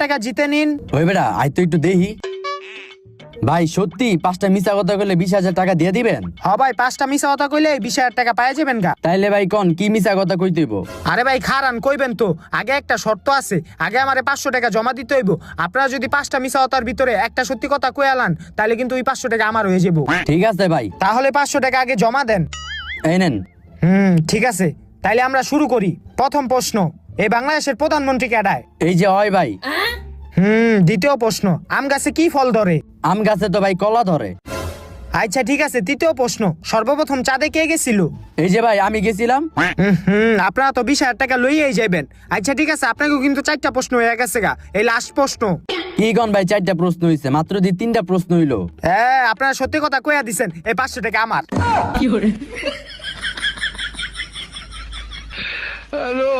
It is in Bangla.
টাকা জিতে নিন। ওই বেটা আই তো একটু দেখি। ভাই সত্যি 5টা মিছা কথা কইলে 20,000 টাকা দিয়ে দিবেন? ভাই 5টা মিছা কথা কইলে 20,000 টাকা পাওয়া যাবেন গা। তাইলে ভাই কোন কি মিছা কথা কইতে হইব? আরে ভাই খারান কইবেন তো, আগে একটা শর্ত আছে, আগে আমারে 500 টাকা জমা দিতে হইব। আপনারা যদি 5টা মিছা কথার ভিতরে একটা সত্যি কথা কই আলান, তাহলে কিন্তু ওই 500 টাকা আমার হয়ে যাবো। ঠিক আছে ভাই, তাহলে 500 টাকা আগে জমা দেন। এই নেন। ঠিক আছে, তাইলে আমরা শুরু করি। প্রথম প্রশ্ন, এই বাংলাদেশের প্রধানমন্ত্রী কেডায়? এই যে হয় ভাই। দ্বিতীয় প্রশ্ন, আম গাছে কি ফল ধরে? আম গাছে তো ভাই কলা ধরে। আচ্ছা ঠিক আছে, তৃতীয় প্রশ্ন, সর্বপ্রথম চাঁদে কে গেছিল? এই যে ভাই আমি গেছিলাম। আপনারা তো 20,000 টাকা লইয়াই যাবেন। আচ্ছা ঠিক আছে, আপনাকেও কিন্তু 4টা প্রশ্ন হয়ে গেছে গা। এই লাস্ট প্রশ্ন। কি কোন ভাই 4টা প্রশ্ন হইছে, মাত্র 3টা প্রশ্ন হইলো। হ্যাঁ, আপনারা সত্যি কথা কইয়া দিছেন, এই 500 টাকা আমার। হ্যালো।